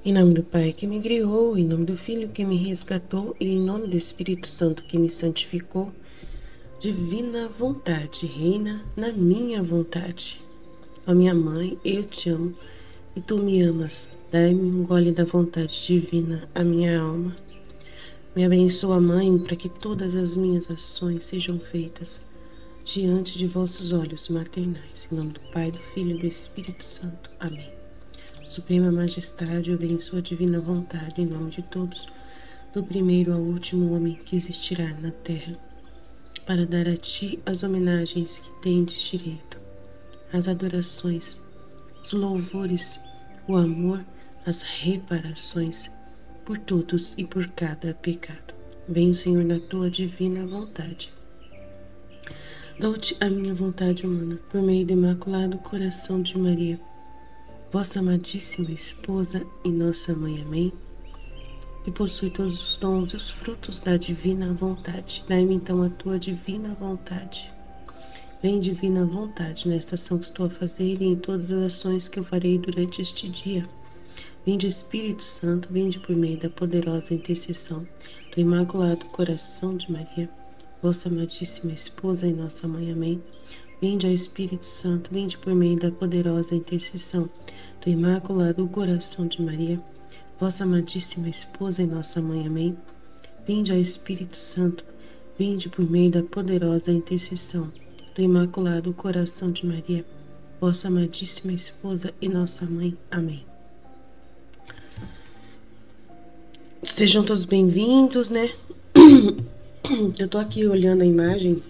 Em nome do Pai que me criou, em nome do Filho que me resgatou e em nome do Espírito Santo que me santificou, divina vontade, reina na minha vontade. Ó minha mãe, eu te amo e tu me amas. Dai-me um gole da vontade divina à minha alma. Me abençoa, Mãe, para que todas as minhas ações sejam feitas diante de vossos olhos maternais. Em nome do Pai, do Filho e do Espírito Santo. Amém. Suprema Majestade, eu abençoo a divina vontade em nome de todos, do primeiro ao último homem que existirá na terra, para dar a ti as homenagens que tendes direito, as adorações, os louvores, o amor, as reparações por todos e por cada pecado. Venho, Senhor, na tua divina vontade. Dou-te a minha vontade humana, por meio do Imaculado Coração de Maria, vossa amadíssima esposa e nossa mãe. Amém. Que possui todos os dons e os frutos da divina vontade. Dai-me então a tua divina vontade. Vem, divina vontade, nesta ação que estou a fazer e em todas as ações que eu farei durante este dia. Vinde, Espírito Santo, vinde por meio da poderosa intercessão do Imaculado Coração de Maria, vossa amadíssima esposa e nossa mãe. Amém. Vinde, ó Espírito Santo, vinde por meio da poderosa intercessão do Imaculado Coração de Maria, vossa amadíssima esposa e nossa mãe. Amém. Vinde, ó Espírito Santo, vinde por meio da poderosa intercessão do Imaculado Coração de Maria, vossa amadíssima esposa e nossa mãe. Amém. Sejam todos bem-vindos, né? Eu tô aqui olhando a imagem,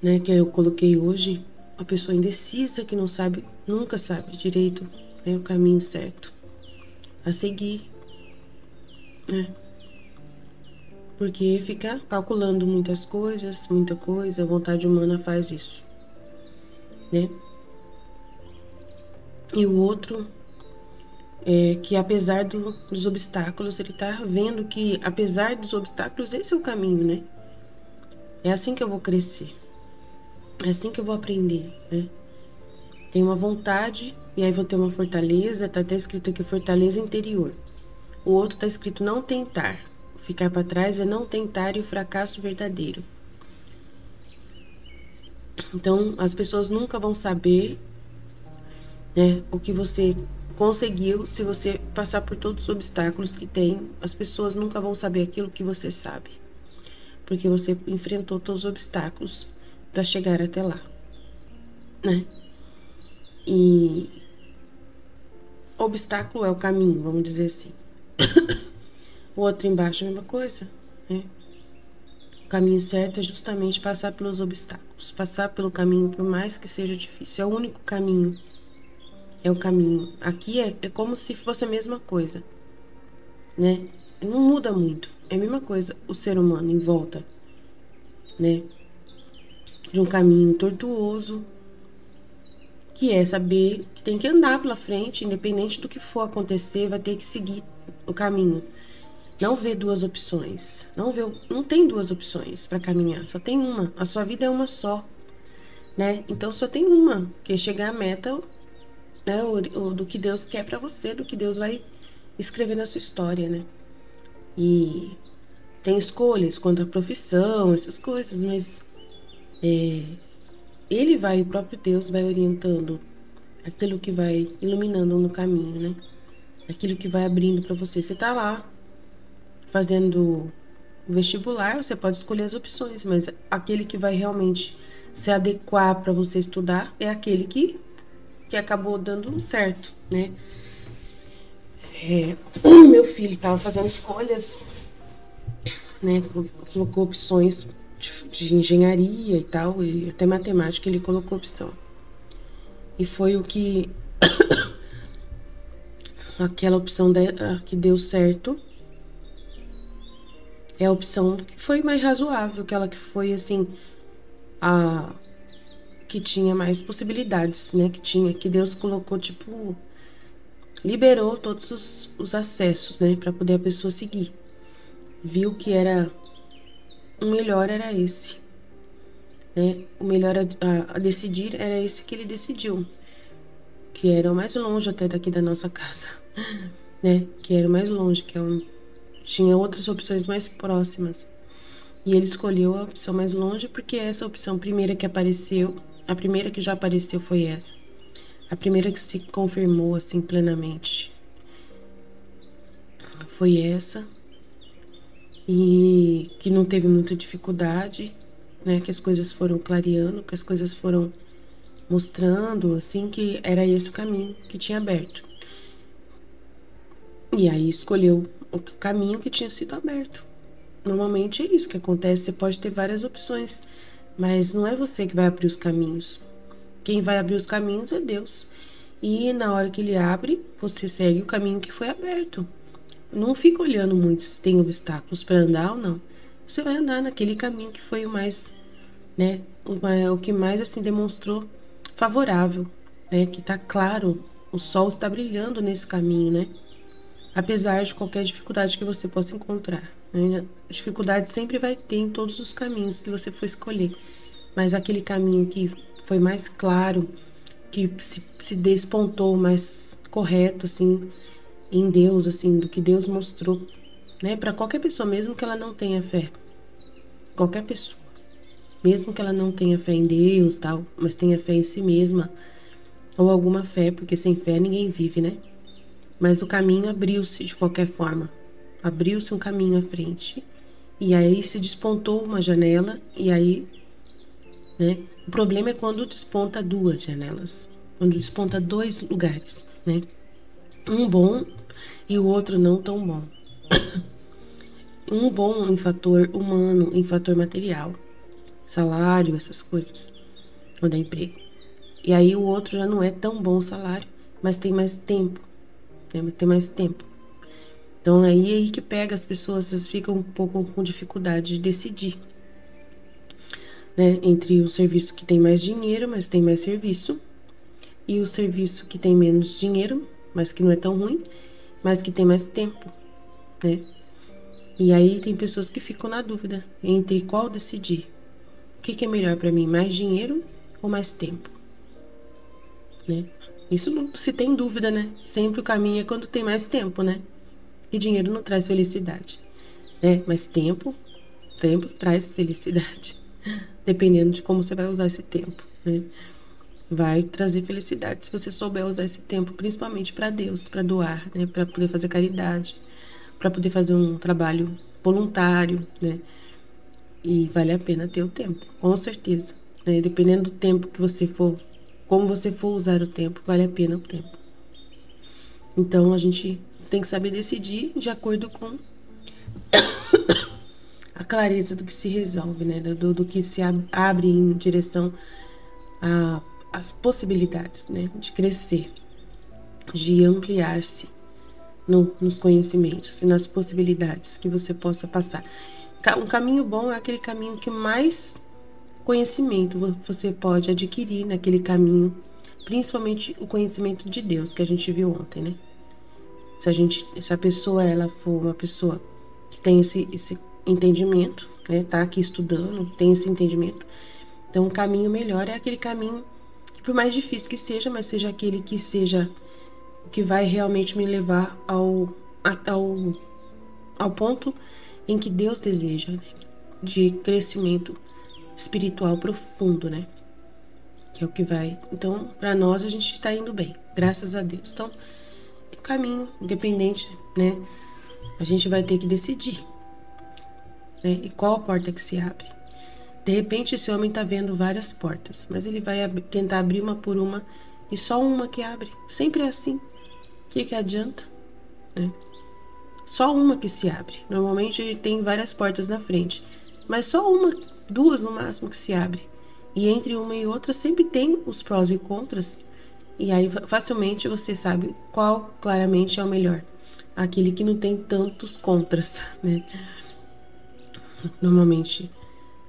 né, que eu coloquei hoje. Uma pessoa indecisa que não sabe, nunca sabe direito, né, o caminho certo a seguir, né? Porque ficar calculando muitas coisas, muita coisa, a vontade humana faz isso, né? E o outro é que apesar dos obstáculos, ele tá vendo que apesar dos obstáculos, esse é o caminho, né? É assim que eu vou crescer. É assim que eu vou aprender, né? Tem uma vontade e aí vou ter uma fortaleza, tá até escrito aqui fortaleza interior. O outro tá escrito não tentar. Ficar para trás é não tentar e o fracasso verdadeiro. Então, as pessoas nunca vão saber, né, o que você conseguiu se você passar por todos os obstáculos que tem. As pessoas nunca vão saber aquilo que você sabe, porque você enfrentou todos os obstáculos para chegar até lá, né? E obstáculo é o caminho, vamos dizer assim. O outro embaixo é a mesma coisa, né? O caminho certo é justamente passar pelos obstáculos, passar pelo caminho, por mais que seja difícil. É o único caminho. É o caminho. Aqui é como se fosse a mesma coisa, né? Não muda muito. É a mesma coisa o ser humano em volta, né? De um caminho tortuoso, que é saber que tem que andar pela frente, independente do que for acontecer, vai ter que seguir o caminho. Não vê duas opções. Não tem duas opções para caminhar, só tem uma. A sua vida é uma só, né? Então só tem uma, que é chegar à meta, né, do que Deus quer para você, do que Deus vai escrever na sua história, né? E tem escolhas quanto à profissão, essas coisas, mas ele vai, o próprio Deus vai orientando aquilo que vai iluminando no caminho, né? Aquilo que vai abrindo para você. Você tá lá fazendo o vestibular, você pode escolher as opções, mas aquele que vai realmente se adequar para você estudar é aquele que acabou dando certo, né? Meu filho estava fazendo escolhas, né? Colocou opções de engenharia e tal, e até matemática ele colocou opção. E foi o que aquela opção que deu certo é a opção que foi mais razoável, aquela que foi assim a que tinha mais possibilidades, né? Que Deus colocou, tipo, liberou todos os acessos, né? Para poder a pessoa seguir. Viu que era o melhor era esse, né? O melhor a decidir era esse que ele decidiu. que era o mais longe até daqui da nossa casa, né? Que era o mais longe, tinha outras opções mais próximas. E ele escolheu a opção mais longe porque essa opção primeira que apareceu, a primeira que já apareceu foi essa. A primeira que se confirmou assim plenamente foi essa. E que não teve muita dificuldade, né? Que as coisas foram clareando, que as coisas foram mostrando, assim, que era esse o caminho que tinha aberto. E aí escolheu o caminho que tinha sido aberto. Normalmente é isso que acontece, você pode ter várias opções, mas não é você que vai abrir os caminhos. Quem vai abrir os caminhos é Deus. E na hora que ele abre, você segue o caminho que foi aberto. Não fica olhando muito se tem obstáculos para andar ou não. Você vai andar naquele caminho que foi o mais, né, o que mais assim demonstrou favorável, né, que tá claro, o sol está brilhando nesse caminho, né? Apesar de qualquer dificuldade que você possa encontrar, né? Dificuldade sempre vai ter em todos os caminhos que você for escolher, mas aquele caminho que foi mais claro, que se despontou mais correto, assim, em Deus, assim, do que Deus mostrou, né? Para qualquer pessoa, mesmo que ela não tenha fé, qualquer pessoa, mesmo que ela não tenha fé em Deus, tal, mas tenha fé em si mesma, ou alguma fé, porque sem fé ninguém vive, né? Mas o caminho abriu-se de qualquer forma, abriu-se um caminho à frente, e aí se despontou uma janela, e aí, né? O problema é quando desponta duas janelas, quando desponta dois lugares, né? Um bom e o outro não tão bom. Um bom em fator humano, em fator material, salário, essas coisas, ou dá emprego. E aí o outro já não é tão bom o salário, mas tem mais tempo, né? Tem mais tempo. Então aí que pega as pessoas, elas ficam um pouco com dificuldade de decidir, né? Entre o serviço que tem mais dinheiro, mas tem mais serviço, e o serviço que tem menos dinheiro, mas que não é tão ruim, mas que tem mais tempo, né? E aí tem pessoas que ficam na dúvida entre qual decidir. O que é melhor para mim, mais dinheiro ou mais tempo, né? Isso não se tem dúvida, né? Sempre o caminho é quando tem mais tempo, né? E dinheiro não traz felicidade, né? Mas tempo traz felicidade, dependendo de como você vai usar esse tempo, né? Vai trazer felicidade se você souber usar esse tempo, principalmente para Deus, para doar, né? Para poder fazer caridade, para poder fazer um trabalho voluntário, né? E vale a pena ter o tempo, com certeza, né? Dependendo do tempo que você for, como você for usar o tempo, vale a pena o tempo. Então a gente tem que saber decidir de acordo com a clareza do que se resolve, né? Do que se abre em direção às possibilidades, né? De crescer, de ampliar-se nos conhecimentos e nas possibilidades que você possa passar. Um caminho bom é aquele caminho que mais conhecimento você pode adquirir naquele caminho, principalmente o conhecimento de Deus que a gente viu ontem, né? Se a pessoa ela for uma pessoa que tem esse entendimento, né? Tá aqui estudando, tem esse entendimento. Então, um caminho melhor é aquele caminho que, por mais difícil que seja, mas seja aquele que seja que vai realmente me levar ao ponto em que Deus deseja, né? De crescimento espiritual profundo, né? Que é o que vai. Então, para nós, a gente está indo bem, graças a Deus. Então, é o caminho, independente, né? A gente vai ter que decidir, né? E qual a porta que se abre. De repente, esse homem está vendo várias portas, mas ele vai tentar abrir uma por uma e só uma que abre. Sempre é assim. O que adianta, né? Só uma que se abre. Normalmente tem várias portas na frente, mas só uma, duas no máximo que se abre. E entre uma e outra sempre tem os prós e contras. E aí facilmente você sabe qual claramente é o melhor. Aquele que não tem tantos contras, né? Normalmente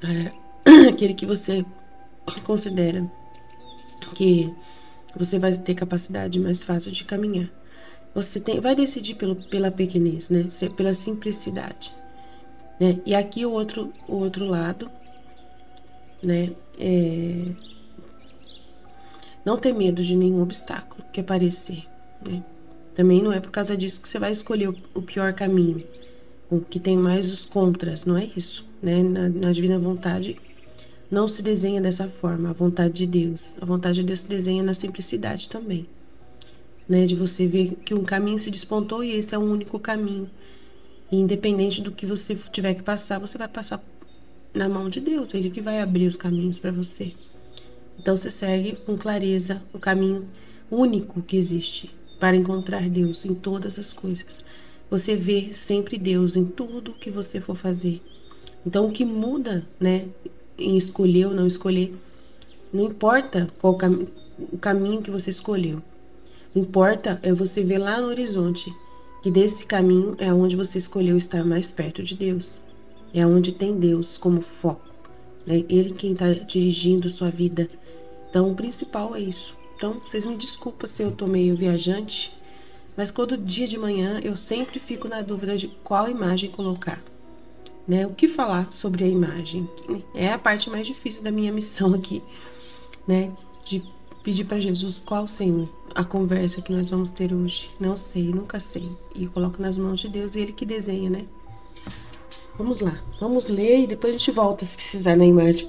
é aquele que você considera que você vai ter capacidade mais fácil de caminhar. Você vai decidir pela pequenez, né? Pela simplicidade, né? E aqui o outro lado, né? Não ter medo de nenhum obstáculo que aparecer, né? Também não é por causa disso que você vai escolher o pior caminho, o que tem mais os contras, não é isso, né? Na divina vontade não se desenha dessa forma, a vontade de Deus. A vontade de Deus se desenha na simplicidade também, né? De você ver que um caminho se despontou e esse é o único caminho. E independente do que você tiver que passar, você vai passar na mão de Deus, Ele que vai abrir os caminhos para você. Então você segue com clareza o caminho único que existe para encontrar Deus em todas as coisas. Você vê sempre Deus em tudo que você for fazer. Então o que muda, né, em escolher ou não escolher, não importa qual o caminho que você escolheu. O que importa é você ver lá no horizonte que desse caminho é onde você escolheu estar mais perto de Deus. É onde tem Deus como foco. É Ele quem está dirigindo a sua vida. Então, o principal é isso. Então, vocês me desculpem se eu tô meio viajante, mas todo dia de manhã eu sempre fico na dúvida de qual imagem colocar, né? O que falar sobre a imagem. É a parte mais difícil da minha missão aqui, né? De pedir para Jesus qual, Senhor, a conversa que nós vamos ter hoje. Não sei, nunca sei. E eu coloco nas mãos de Deus e Ele que desenha, né? Vamos lá, vamos ler e depois a gente volta se precisar na imagem.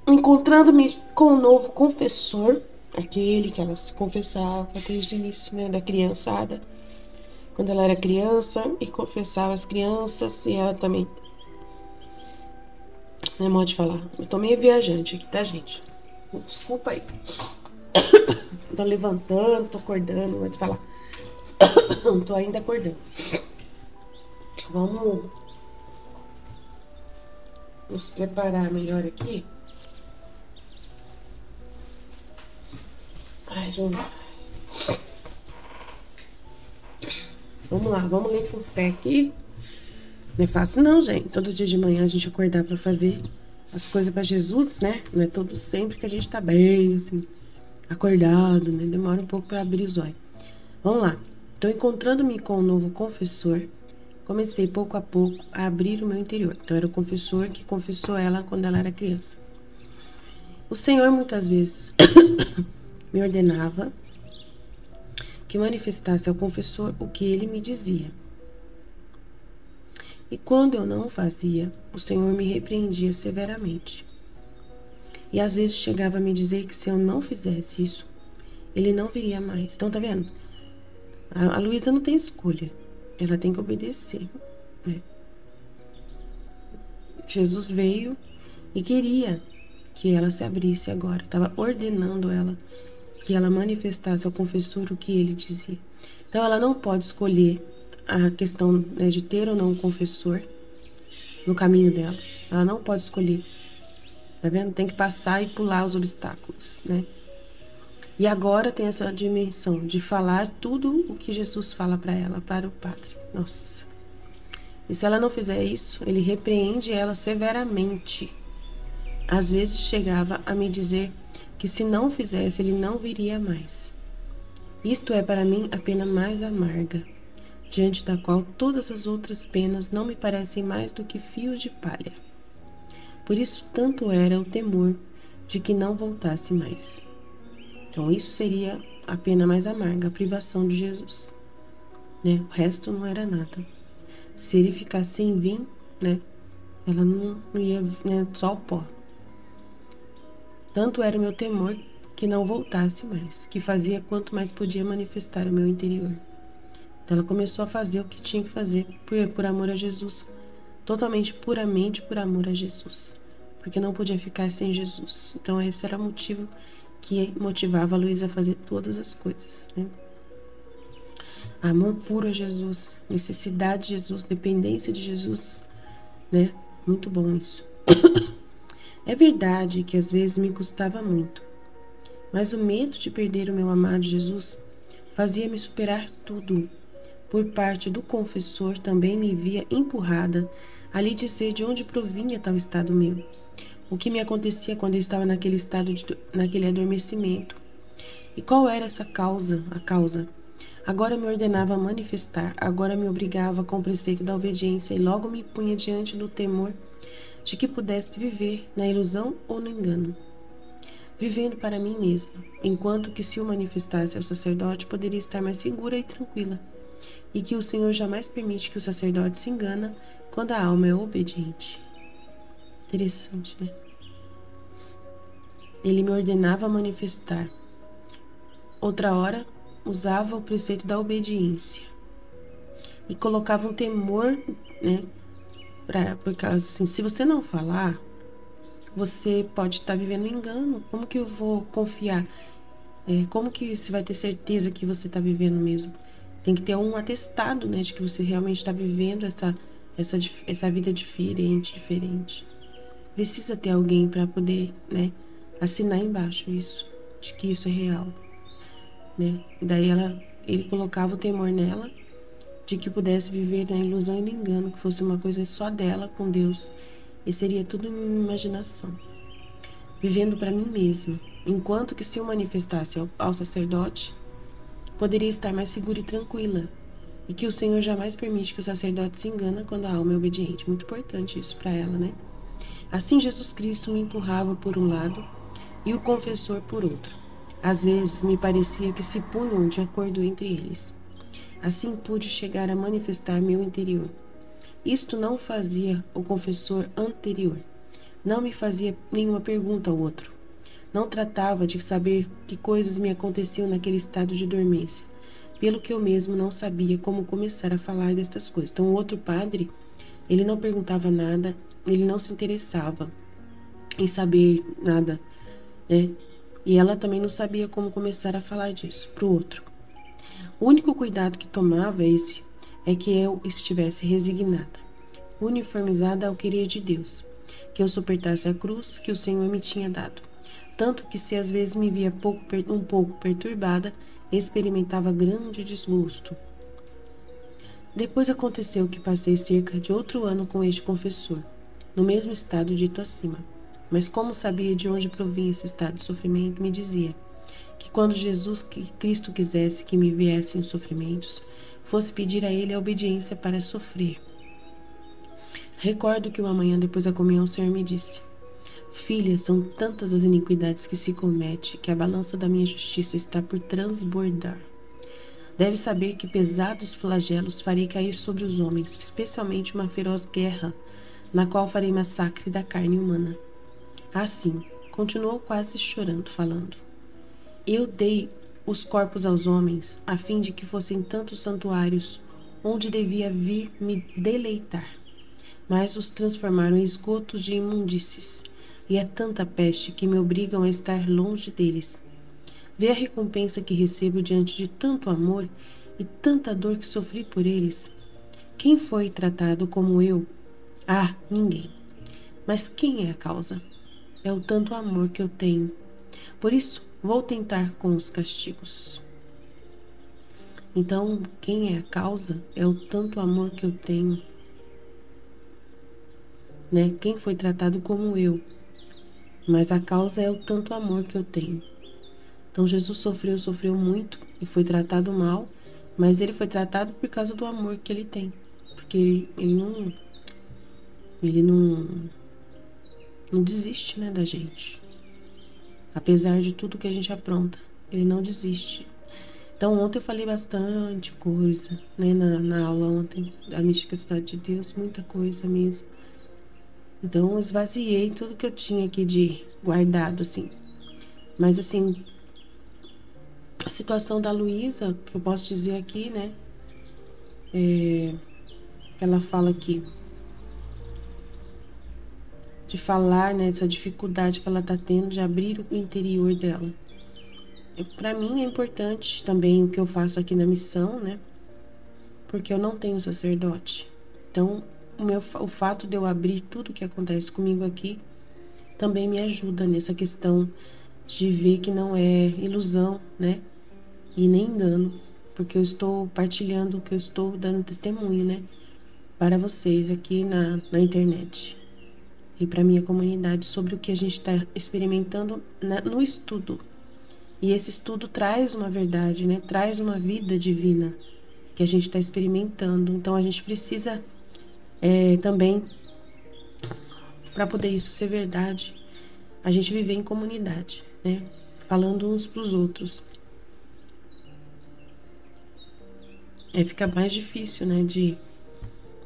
Encontrando-me com o novo confessor, aquele que ela se confessava desde o início, né, da criançada, quando ela era criança e confessava as crianças, e ela também, não é modo de falar, eu tô meio viajante aqui, tá, gente? Desculpa aí. Tô levantando, tô acordando, vou te falar. Tô ainda acordando. Vamos nos preparar melhor aqui. Ai, João. Vamos lá, vamos ler com fé aqui. Não é fácil não, gente. Todo dia de manhã a gente acordar pra fazer as coisas pra Jesus, né? Não é todo sempre que a gente tá bem, assim, acordado, né? Demora um pouco pra abrir os olhos. Vamos lá. Então, encontrando-me com um novo confessor, comecei pouco a pouco a abrir o meu interior. Então, era o confessor que confessou ela quando ela era criança. O Senhor muitas vezes me ordenava que manifestasse ao confessor o que ele me dizia. E quando eu não o fazia, o Senhor me repreendia severamente. E às vezes chegava a me dizer que se eu não fizesse isso, ele não viria mais. Então, tá vendo? A Luísa não tem escolha. Ela tem que obedecer, né? Jesus veio e queria que ela se abrisse agora. Estava ordenando ela que ela manifestasse ao confessor o que ele dizia. Então, ela não pode escolher a questão, né, de ter ou não um confessor no caminho dela. Ela não pode escolher. Tá vendo? Tem que passar e pular os obstáculos, né? E agora tem essa dimensão de falar tudo o que Jesus fala para ela, para o Padre. Nossa. E se ela não fizer isso, ele repreende ela severamente. Às vezes chegava a me dizer que se não fizesse, ele não viria mais. Isto é para mim a pena mais amarga, diante da qual todas as outras penas não me parecem mais do que fios de palha. Por isso tanto era o temor de que não voltasse mais. Então isso seria a pena mais amarga, a privação de Jesus, né? O resto não era nada. Se ele ficasse sem vir, né? Ela não ia, né? Só o pó. Tanto era o meu temor que não voltasse mais, que fazia quanto mais podia manifestar o meu interior. Então ela começou a fazer o que tinha que fazer por amor a Jesus, totalmente, puramente por amor a Jesus, porque não podia ficar sem Jesus. Então esse era o motivo que motivava a Luísa a fazer todas as coisas, né? Amor puro a Jesus, necessidade de Jesus, dependência de Jesus, né? Muito bom isso. É verdade que às vezes me custava muito, mas o medo de perder o meu amado Jesus fazia-me superar tudo. Por parte do confessor também me via empurrada a lhe dizer de onde provinha tal estado meu, o que me acontecia quando eu estava naquele estado, naquele adormecimento. E qual era essa causa, a causa? Agora me ordenava manifestar, agora me obrigava com o preceito da obediência e logo me punha diante do temor de que pudesse viver na ilusão ou no engano, vivendo para mim mesma, enquanto que se o manifestasse ao sacerdote poderia estar mais segura e tranquila, e que o Senhor jamais permite que o sacerdote se engana quando a alma é obediente. Interessante, né? Ele me ordenava manifestar. Outra hora, usava o preceito da obediência e colocava um temor, né? Por causa assim, se você não falar, você pode estar vivendo engano. Como que eu vou confiar? Como que você vai ter certeza que você está vivendo mesmo? Tem que ter um atestado, né, de que você realmente está vivendo essa vida diferente. Precisa ter alguém para poder, né, assinar embaixo isso, de que isso é real, né? E daí ele colocava o temor nela, de que pudesse viver na ilusão e no engano, que fosse uma coisa só dela com Deus, e seria tudo uma imaginação. Vivendo para mim mesma, enquanto que se eu manifestasse ao sacerdote, poderia estar mais segura e tranquila, e que o Senhor jamais permite que o sacerdote se engana quando a alma é obediente. Muito importante isso para ela, né? Assim, Jesus Cristo me empurrava por um lado e o confessor por outro. Às vezes, me parecia que se punham de acordo entre eles. Assim, pude chegar a manifestar meu interior. Isto não fazia o confessor anterior. Não me fazia nenhuma pergunta ao outro. Não tratava de saber que coisas me aconteciam naquele estado de dormência, pelo que eu mesmo não sabia como começar a falar destas coisas. Então, o outro padre, ele não perguntava nada, ele não se interessava em saber nada, né? E ela também não sabia como começar a falar disso para o outro. O único cuidado que tomava é que eu estivesse resignada, uniformizada ao querer de Deus, que eu suportasse a cruz que o Senhor me tinha dado. Tanto que se às vezes me via um pouco perturbada, experimentava grande desgosto. Depois aconteceu que passei cerca de outro ano com este confessor, no mesmo estado dito acima. Mas como sabia de onde provinha esse estado de sofrimento, me dizia que quando Jesus Cristo quisesse que me viessem os sofrimentos, fosse pedir a ele a obediência para sofrer. Recordo que uma manhã depois da comunhão o Senhor me disse: Filha, são tantas as iniquidades que se comete que a balança da minha justiça está por transbordar. Deve saber que pesados flagelos farei cair sobre os homens, especialmente uma feroz guerra, na qual farei massacre da carne humana. Assim, continuou quase chorando, falando: Eu dei os corpos aos homens, a fim de que fossem tantos santuários, onde devia vir me deleitar. Mas os transformaram em esgotos de imundícies, e é tanta peste que me obrigam a estar longe deles. Vê a recompensa que recebo diante de tanto amor e tanta dor que sofri por eles. Quem foi tratado como eu? Ah, ninguém. Mas quem é a causa? É o tanto amor que eu tenho. Por isso, vou tentar com os castigos. Então, quem é a causa? É o tanto amor que eu tenho. Né? Quem foi tratado como eu? Mas a causa é o tanto amor que eu tenho. Então, Jesus sofreu muito e foi tratado mal, mas ele foi tratado por causa do amor que ele tem. Porque ele não desiste, né, da gente. Apesar de tudo que a gente apronta, ele não desiste. Então, ontem eu falei bastante coisa, né, na aula ontem, da misticidade de Deus, muita coisa mesmo. Então, eu esvaziei tudo que eu tinha aqui de guardado, assim. Mas, assim, a situação da Luísa, que eu posso dizer aqui, né, ela fala aqui de falar, né, essa dificuldade que ela tá tendo de abrir o interior dela. Para mim é importante também o que eu faço aqui na missão, né? Porque eu não tenho sacerdote. Então, o fato de eu abrir tudo que acontece comigo aqui também me ajuda nessa questão de ver que não é ilusão, né? E nem engano, porque eu estou partilhando o que eu estou dando testemunho, né? Para vocês aqui na internet e para minha comunidade sobre o que a gente está experimentando no estudo. E esse estudo traz uma verdade, né? Traz uma vida divina que a gente está experimentando. Então a gente precisa também para poder isso ser verdade, a gente viver em comunidade, né? Falando uns para os outros. Fica mais difícil, né,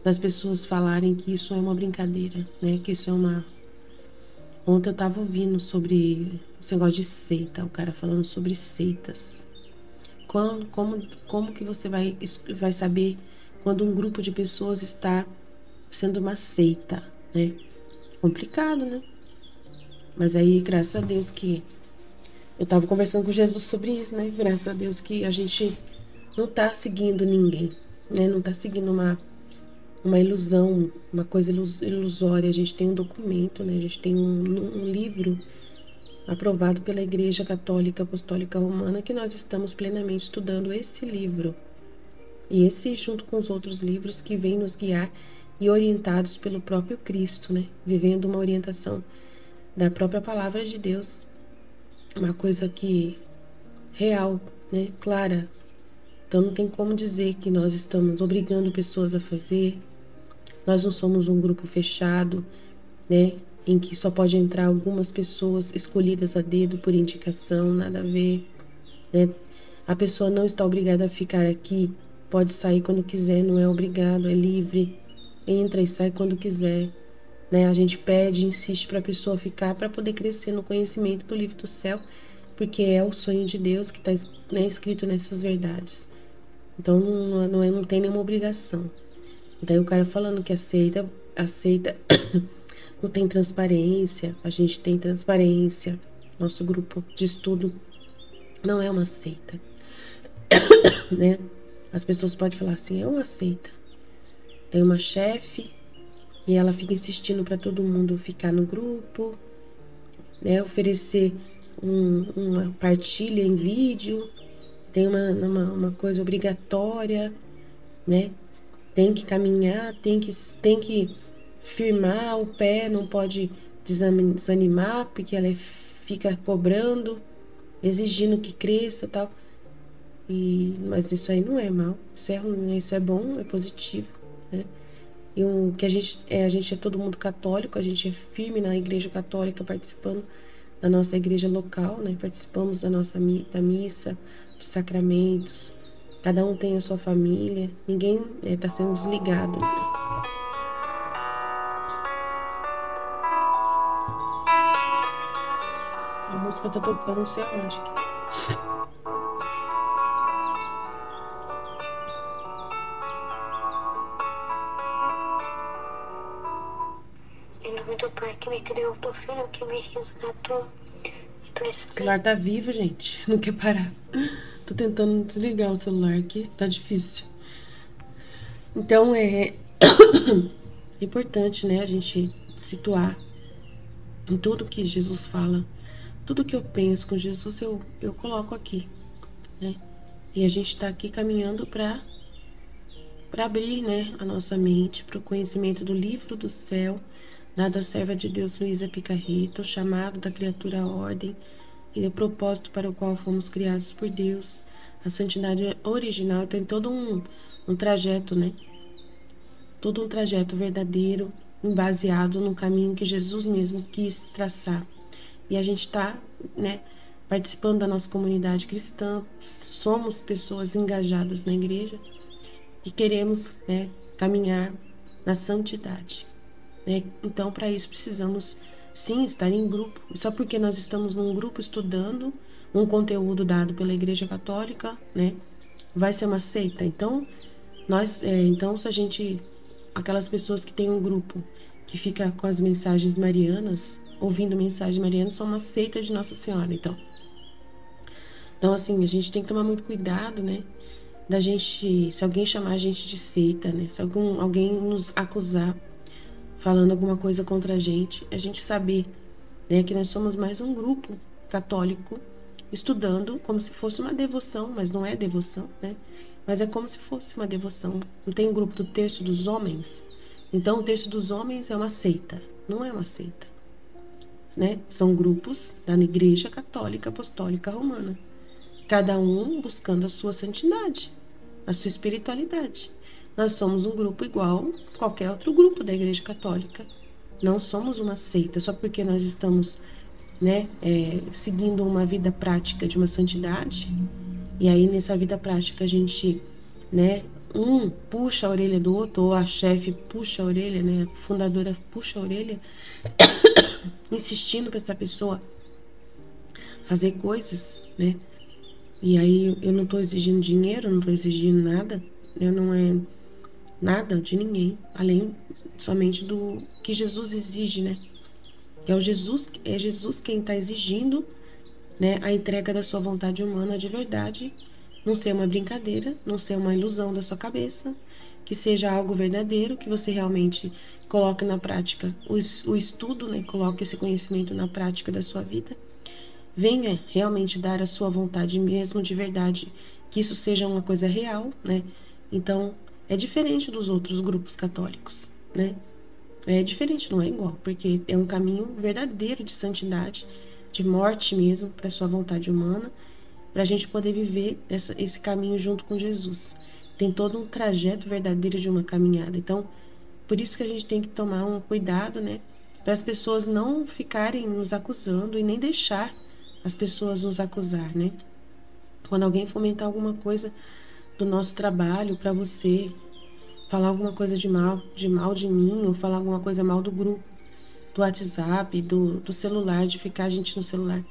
das pessoas falarem que isso é uma brincadeira, né? Que isso é uma... Ontem eu tava ouvindo sobre esse negócio de seita, o cara falando sobre seitas. Como que você vai saber quando um grupo de pessoas está sendo uma seita, né? Complicado, né? Mas aí, graças a Deus que... Eu tava conversando com Jesus sobre isso, né? Graças a Deus que a gente não tá seguindo ninguém, né? Não tá seguindo uma ilusão, uma coisa ilusória. A gente tem um documento, né? A gente tem um livro aprovado pela Igreja Católica Apostólica Romana, que nós estamos plenamente estudando esse livro. E esse, junto com os outros livros que vêm nos guiar e orientados pelo próprio Cristo, né? Vivendo uma orientação da própria palavra de Deus. Uma coisa que real, né? Clara. Então não tem como dizer que nós estamos obrigando pessoas a fazer. Nós não somos um grupo fechado, né? Em que só pode entrar algumas pessoas escolhidas a dedo por indicação, nada a ver, né? A pessoa não está obrigada a ficar aqui, pode sair quando quiser, não é obrigado, é livre, entra e sai quando quiser, né? A gente pede, insiste para a pessoa ficar para poder crescer no conhecimento do livro do céu, porque é o sonho de Deus que está, né, escrito nessas verdades. Então não tem nenhuma obrigação. E daí o cara falando que aceita não tem transparência, a gente tem transparência. Nosso grupo de estudo não é uma seita, né? As pessoas podem falar assim, é uma seita. Tem uma chefe e ela fica insistindo para todo mundo ficar no grupo, né? Oferecer uma partilha em vídeo, tem uma coisa obrigatória, né? Tem que caminhar, tem que firmar o pé, não pode desanimar, porque ela fica cobrando, exigindo que cresça e tal. Mas isso aí não é mal, isso é ruim, isso é bom, é positivo, né? E o que a gente é todo mundo católico, a gente é firme na igreja católica, participando da nossa igreja local, né? Participamos da missa, dos sacramentos, cada um tem a sua família, ninguém está sendo desligado. A música tá tocando, não sei aonde. Em nome do Pai que me criou, do Filho que me resgatou. O celular tá vivo, gente. Não quer parar. Tô tentando desligar o celular aqui. Tá difícil. Então é importante, né? A gente situar em tudo que Jesus fala. Tudo que eu penso com Jesus, eu coloco aqui, né? E a gente tá aqui caminhando para abrir, né, a nossa mente para o conhecimento do livro do céu, da serva de Deus Luísa Picarreta, o chamado da criatura à ordem e o propósito para o qual fomos criados por Deus, a santidade original. Tem todo um trajeto, né? Todo um trajeto verdadeiro, baseado no caminho que Jesus mesmo quis traçar. E a gente está, né, participando da nossa comunidade cristã, somos pessoas engajadas na igreja e queremos, né, caminhar na santidade, né? Então, para isso, precisamos, sim, estar em grupo. E só porque nós estamos num grupo estudando um conteúdo dado pela Igreja Católica, né, vai ser uma seita. Então, então, se a gente... Aquelas pessoas que têm um grupo que fica com as mensagens marianas, ouvindo mensagens marianas, são uma seita de Nossa Senhora, então, assim, a gente tem que tomar muito cuidado, né? Da gente, se alguém chamar a gente de seita, né? Se alguém nos acusar falando alguma coisa contra a gente saber, né, que nós somos mais um grupo católico estudando como se fosse uma devoção, mas não é devoção, né? Mas é como se fosse uma devoção. Não tem um grupo do Terço dos Homens? Então, o Terço dos Homens é uma seita, não é uma seita, né? São grupos da Igreja Católica Apostólica Romana, cada um buscando a sua santidade, a sua espiritualidade. Nós somos um grupo igual a qualquer outro grupo da Igreja Católica, Não somos uma seita só porque nós estamos, né, seguindo uma vida prática de uma santidade. E aí, nessa vida prática, a gente, né, um puxa a orelha do outro, ou a chefe puxa a orelha, né, a fundadora puxa a orelha, insistindo para essa pessoa fazer coisas, né? E aí eu não estou exigindo dinheiro, não estou exigindo nada, né? Não é nada de ninguém, além somente do que Jesus exige, né? Que é Jesus quem está exigindo, né, a entrega da sua vontade humana de verdade, não ser uma brincadeira, não ser uma ilusão da sua cabeça, que seja algo verdadeiro, que você realmente coloque na prática o estudo, né, coloque esse conhecimento na prática da sua vida. Venha realmente dar a sua vontade mesmo de verdade, que isso seja uma coisa real, né? Então, é diferente dos outros grupos católicos, né? É diferente, não é igual, porque é um caminho verdadeiro de santidade, de morte mesmo, para a sua vontade humana, para a gente poder viver esse caminho junto com Jesus. Tem todo um trajeto verdadeiro de uma caminhada. Então, por isso que a gente tem que tomar um cuidado, né? Para as pessoas não ficarem nos acusando e nem deixar as pessoas nos acusar, né? Quando alguém fomentar alguma coisa do nosso trabalho para você, falar alguma coisa de mal de mim, ou falar alguma coisa mal do grupo, do WhatsApp, do celular, de ficar a gente no celular,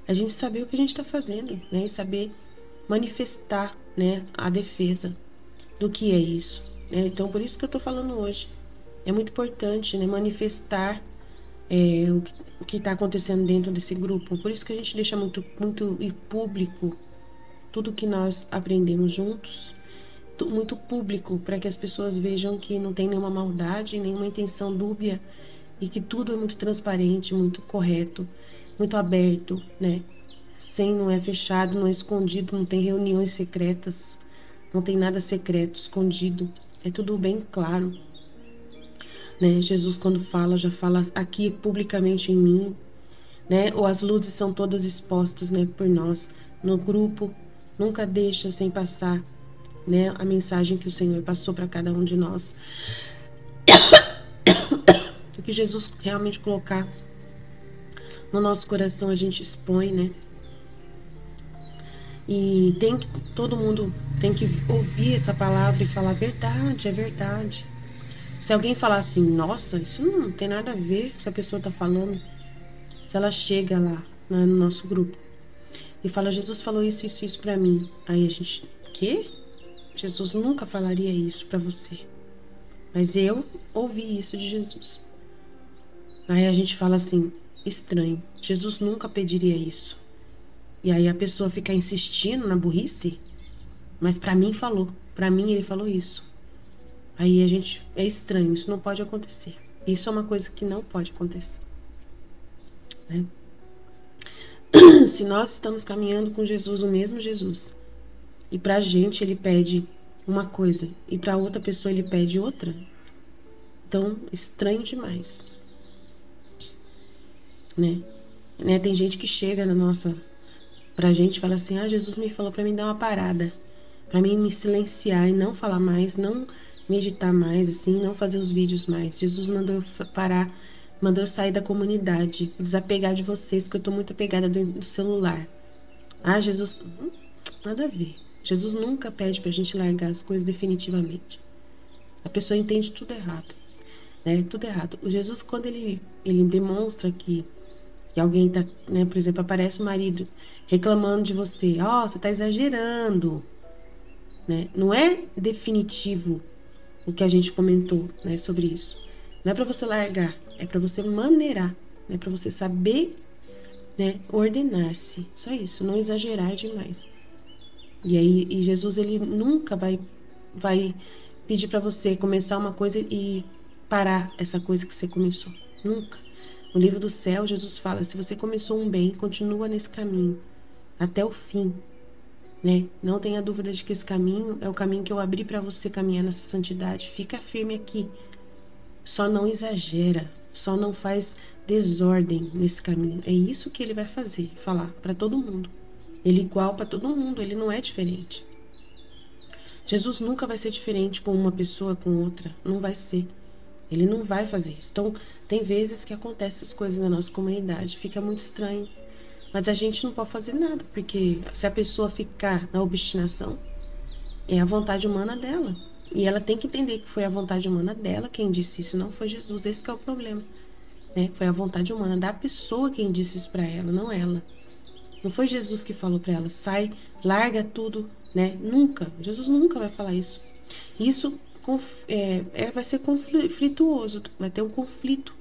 a gente saber o que a gente está fazendo, né? E saber manifestar, né, a defesa do que é isso, né? Então, por isso que eu estou falando hoje. É muito importante, né, manifestar o que está acontecendo dentro desse grupo. Por isso que a gente deixa muito público tudo que nós aprendemos juntos, muito público, para que as pessoas vejam que não tem nenhuma maldade, nenhuma intenção dúbia, e que tudo é muito transparente, muito correto, muito aberto, né? Não é fechado, não é escondido, não tem reuniões secretas, não tem nada secreto, escondido. É tudo bem claro, né? Jesus, quando fala, já fala aqui publicamente em mim, né? Ou as luzes são todas expostas, né, por nós no grupo. Nunca deixa sem passar, né, a mensagem que o Senhor passou para cada um de nós. O que Jesus realmente colocar no nosso coração, a gente expõe, né? E todo mundo tem que ouvir essa palavra e falar verdade, é verdade. Se alguém falar assim, nossa, isso não tem nada a ver que essa pessoa está falando. Se ela chega lá, né, no nosso grupo e fala, Jesus falou isso para mim. Aí a gente, quê? Jesus nunca falaria isso para você. Mas eu ouvi isso de Jesus. Aí a gente fala assim, estranho, Jesus nunca pediria isso. E aí a pessoa fica insistindo na burrice, mas para mim falou, para mim ele falou isso. Aí a gente, é estranho, isso não pode acontecer. Isso é uma coisa que não pode acontecer, né? Se nós estamos caminhando com Jesus, o mesmo Jesus, e pra gente ele pede uma coisa e pra outra pessoa ele pede outra, então estranho demais, né? Tem gente que chega pra gente e fala assim, Jesus me falou pra mim dar uma parada, pra mim me silenciar e não falar mais, não meditar mais, assim, não fazer os vídeos mais. Jesus mandou eu parar, mandou eu sair da comunidade, desapegar de vocês, que eu tô muito apegada do celular. Jesus, nada a ver. Jesus nunca pede pra gente largar as coisas definitivamente. A pessoa entende tudo errado, né? Tudo errado. O Jesus, quando ele demonstra que alguém tá, né, por exemplo, aparece o marido reclamando de você, você tá exagerando, né? Não é definitivo o que a gente comentou, né, sobre isso. Não é para você largar, é para você maneirar, é para você saber, né, ordenar-se. Só isso, não exagerar demais. E aí, Jesus, ele nunca vai pedir para você começar uma coisa e parar essa coisa que você começou. Nunca. No livro do céu, Jesus fala, se você começou um bem, continua nesse caminho até o fim, né? Não tenha dúvida de que esse caminho é o caminho que eu abri para você caminhar nessa santidade. Fica firme aqui. Só não exagera, só não faz desordem nesse caminho. É isso que ele vai fazer, falar para todo mundo. Ele é igual para todo mundo, ele não é diferente. Jesus nunca vai ser diferente com uma pessoa, com outra. Não vai ser. Ele não vai fazer isso. Então, tem vezes que acontecem essas coisas na nossa comunidade, fica muito estranho. Mas a gente não pode fazer nada, porque se a pessoa ficar na obstinação, é a vontade humana dela. E ela tem que entender que foi a vontade humana dela quem disse isso, não foi Jesus. Esse que é o problema, né? Foi a vontade humana da pessoa quem disse isso para ela, não ela. Não foi Jesus que falou para ela, sai, larga tudo, né? Nunca. Jesus nunca vai falar isso. Isso vai ser conflituoso, vai ter um conflito,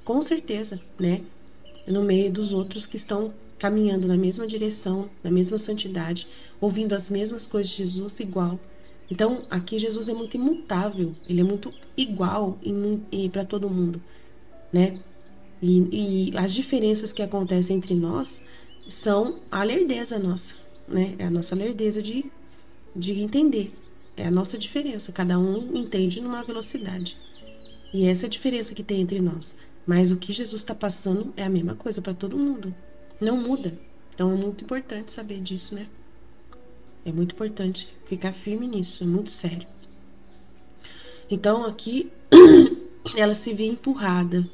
com certeza, né? No meio dos outros que estão caminhando na mesma direção, na mesma santidade, ouvindo as mesmas coisas de Jesus igual. Então, aqui Jesus é muito imutável, ele é muito igual para todo mundo, né? E as diferenças que acontecem entre nós são a lerdeza nossa, né? É a nossa lerdeza de entender. É a nossa diferença. Cada um entende numa velocidade. E essa é a diferença que tem entre nós. Mas o que Jesus está passando é a mesma coisa para todo mundo. Não muda. Então é muito importante saber disso, né? É muito importante ficar firme nisso. É muito sério. Então aqui ela se vê empurrada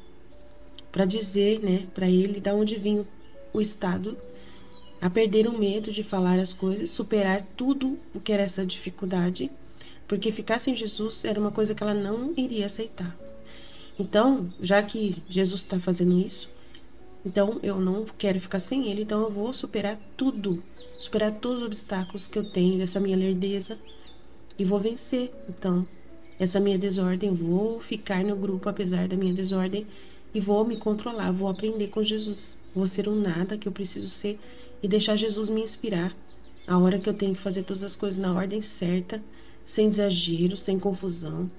para dizer, né, para ele de onde vinha o estado, a perder o medo de falar as coisas, superar tudo o que era essa dificuldade, porque ficar sem Jesus era uma coisa que ela não iria aceitar. Então, já que Jesus está fazendo isso, então eu não quero ficar sem ele, então eu vou superar tudo, superar todos os obstáculos que eu tenho dessa minha lerdeza e vou vencer. Então, essa minha desordem, vou ficar no grupo apesar da minha desordem e vou me controlar, vou aprender com Jesus, vou ser um nada que eu preciso ser e deixar Jesus me inspirar a hora que eu tenho que fazer todas as coisas na ordem certa, sem exagero, sem confusão,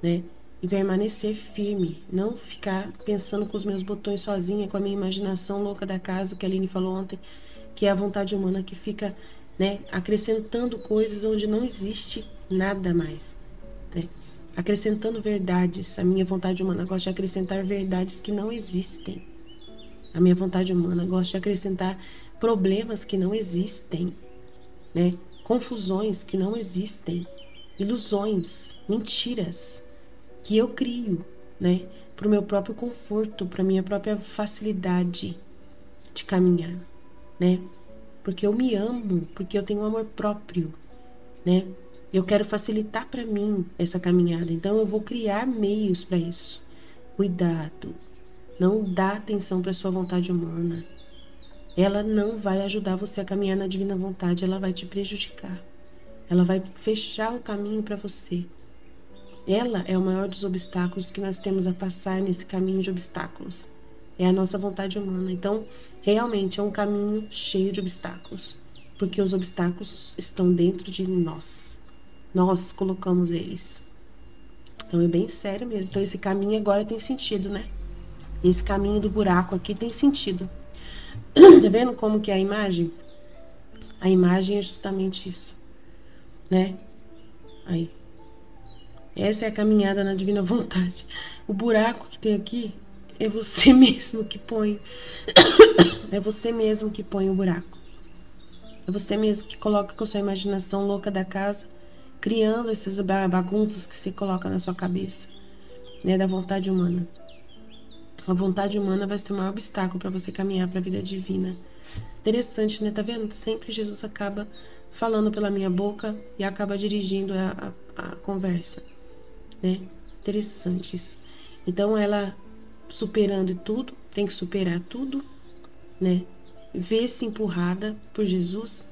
né? E permanecer firme, não ficar pensando com os meus botões sozinha, com a minha imaginação louca da casa, que a Aline falou ontem, que é a vontade humana que fica, né, acrescentando coisas onde não existe nada mais, né? Acrescentando verdades. A minha vontade humana gosta de acrescentar verdades que não existem. A minha vontade humana gosta de acrescentar problemas que não existem, né? Confusões que não existem, ilusões, mentiras que eu crio, né? Para o meu próprio conforto, para minha própria facilidade de caminhar, né? Porque eu me amo, porque eu tenho amor próprio, né? Eu quero facilitar para mim essa caminhada, então eu vou criar meios para isso. Cuidado, não dá atenção para sua vontade humana. Ela não vai ajudar você a caminhar na divina vontade, ela vai te prejudicar. Ela vai fechar o caminho para você. Ela é o maior dos obstáculos que nós temos a passar nesse caminho de obstáculos. É a nossa vontade humana. Então, realmente é um caminho cheio de obstáculos, porque os obstáculos estão dentro de nós. Nós colocamos eles. Então é bem sério mesmo. Então esse caminho agora tem sentido, né? Esse caminho do buraco aqui tem sentido. Tá vendo como que é a imagem? A imagem é justamente isso, né? Aí. Essa é a caminhada na divina vontade. O buraco que tem aqui é você mesmo que põe. É você mesmo que põe o buraco. É você mesmo que coloca com sua imaginação louca da casa, criando essas bagunças que você coloca na sua cabeça, né, da vontade humana. A vontade humana vai ser o maior obstáculo para você caminhar para a vida divina. Interessante, né? Tá vendo? Sempre Jesus acaba falando pela minha boca e acaba dirigindo a conversa, né? Interessante isso. Então ela superando tudo, tem que superar tudo, né? Ver-se empurrada por Jesus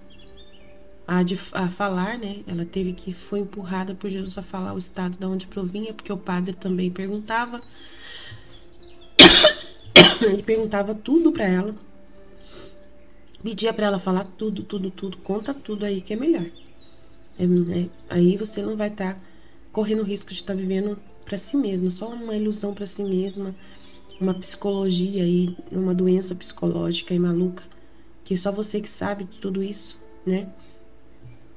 a falar, né? Ela foi empurrada por Jesus a falar o estado de onde provinha, porque o padre também perguntava. Ele perguntava tudo pra ela. Pedia pra ela falar tudo. Conta tudo aí que é melhor. Aí você não vai estar correndo o risco de estar vivendo pra si mesma, só uma ilusão pra si mesma, uma psicologia aí, uma doença psicológica e maluca, que só você que sabe de tudo isso, né?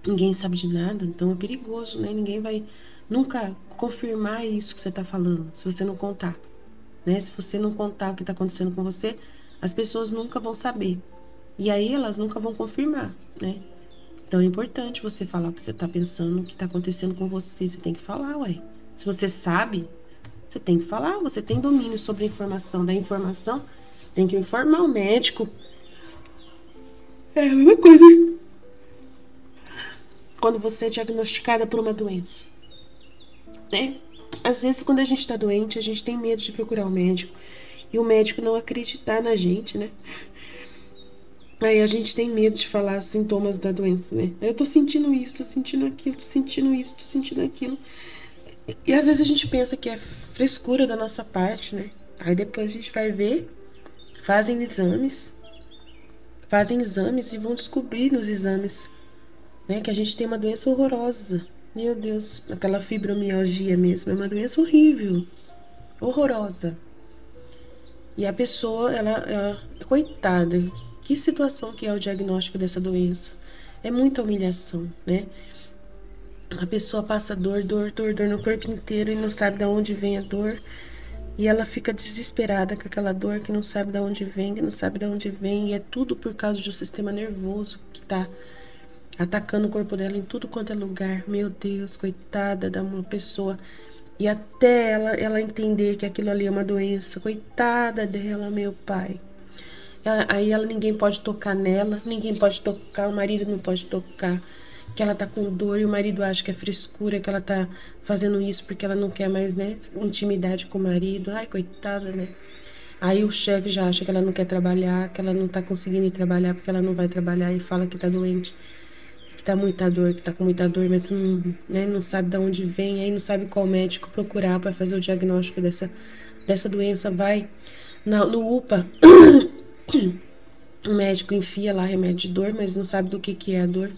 Ninguém sabe de nada, então é perigoso, né? Ninguém vai nunca confirmar isso que você tá falando, se você não contar, né? Se você não contar o que tá acontecendo com você, as pessoas nunca vão saber. E aí elas nunca vão confirmar, né? Então é importante você falar o que você tá pensando, o que tá acontecendo com você. Você tem que falar, ué. Se você sabe, Você tem que falar, você tem domínio sobre a informação. Da informação, tem que informar o médico. É a mesma coisa quando você é diagnosticada por uma doença, né? Às vezes, quando a gente tá doente, a gente tem medo de procurar o médico. E o médico não acreditar na gente, né? Aí a gente tem medo de falar os sintomas da doença, né? Eu tô sentindo isso, tô sentindo aquilo, tô sentindo isso, tô sentindo aquilo. E às vezes a gente pensa que é frescura da nossa parte, né? Aí depois a gente vai ver, fazem exames e vão descobrir nos exames, né, que a gente tem uma doença horrorosa. Meu Deus, aquela fibromialgia mesmo, é uma doença horrível, horrorosa. E a pessoa, ela, coitada, que situação que é o diagnóstico dessa doença. É muita humilhação, né? A pessoa passa dor no corpo inteiro e não sabe de onde vem a dor. E ela fica desesperada com aquela dor que não sabe de onde vem, que não sabe de onde vem. E é tudo por causa de um sistema nervoso que tá atacando o corpo dela em tudo quanto é lugar. Meu Deus, coitada da uma pessoa. E até ela entender que aquilo ali é uma doença. Coitada dela, meu pai. Aí ninguém pode tocar nela, ninguém pode tocar, o marido não pode tocar. Que ela tá com dor e o marido acha que é frescura, que ela tá fazendo isso porque ela não quer mais, né, intimidade com o marido. Ai, coitada, né? Aí o chefe já acha que ela não quer trabalhar, que ela não tá conseguindo ir trabalhar porque ela não vai trabalhar e fala que tá doente, que tá muita dor, que tá com muita dor, mas não, né, não sabe de onde vem, aí não sabe qual médico procurar para fazer o diagnóstico dessa doença. Vai no UPA, o médico enfia lá remédio de dor, mas não sabe do que é a dor.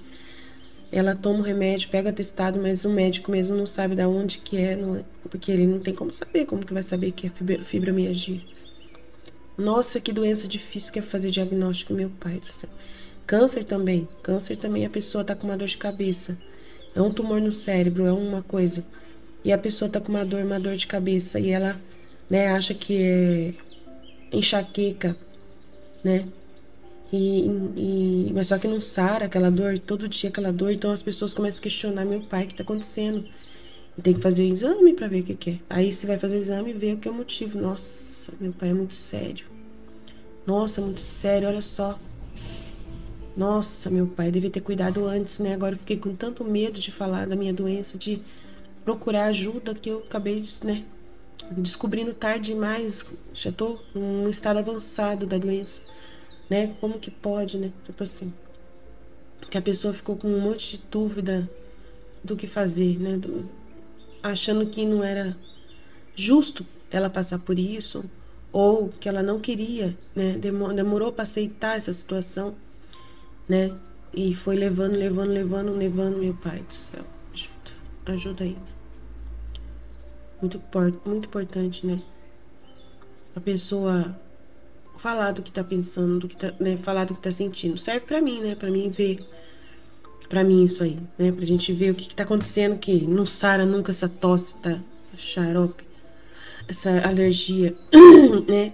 Ela toma o remédio, pega atestado, mas o médico mesmo não sabe de onde que é, porque ele não tem como saber, como que vai saber que é fibromialgia. Nossa, que doença difícil que é fazer diagnóstico, meu pai do céu. Câncer também a pessoa tá com uma dor de cabeça. É um tumor no cérebro, é uma coisa. E a pessoa tá com uma dor de cabeça e ela, né, acha que é enxaqueca, né? Mas só que não sara aquela dor, todo dia aquela dor, então as pessoas começam a questionar: meu pai, o que tá acontecendo? E tem que fazer o exame pra ver o que é. Aí você vai fazer o exame e vê o que é o motivo. Nossa, meu pai é muito sério. Nossa, muito sério, olha só. Nossa, meu pai, devia ter cuidado antes, né? Agora eu fiquei com tanto medo de falar da minha doença, de procurar ajuda, que eu acabei, né, descobrindo tarde demais. Já tô num estado avançado da doença, né? Como que pode, né? Tipo assim, que a pessoa ficou com um monte de dúvida do que fazer, né? Achando que não era justo ela passar por isso, ou que ela não queria, né? Demorou para aceitar essa situação, né? E foi levando, meu pai do céu. Ajuda aí. Muito importante, né? A pessoa falar do que tá pensando, do que tá, né? Falar do que tá sentindo. Serve pra mim, né? Pra mim ver, pra mim isso aí, né? Pra gente ver o que tá acontecendo, que não sara nunca essa tosse, tá? Xarope, essa alergia, né?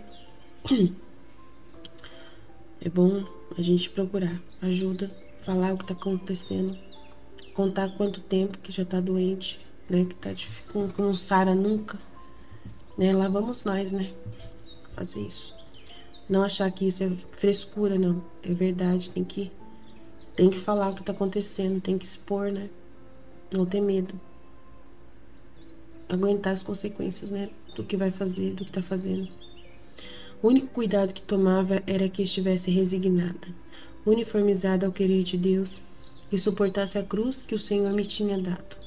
É bom a gente procurar ajuda, falar o que tá acontecendo, contar quanto tempo que já tá doente, né? Que tá com não sara nunca, né? Lá vamos nós, né? Fazer isso. Não achar que isso é frescura, não. É verdade, tem que falar o que tá acontecendo, tem que expor, né? Não ter medo. Aguentar as consequências, né? Do que vai fazer, do que tá fazendo. O único cuidado que tomava era que estivesse resignada, uniformizada ao querer de Deus, e suportasse a cruz que o Senhor me tinha dado.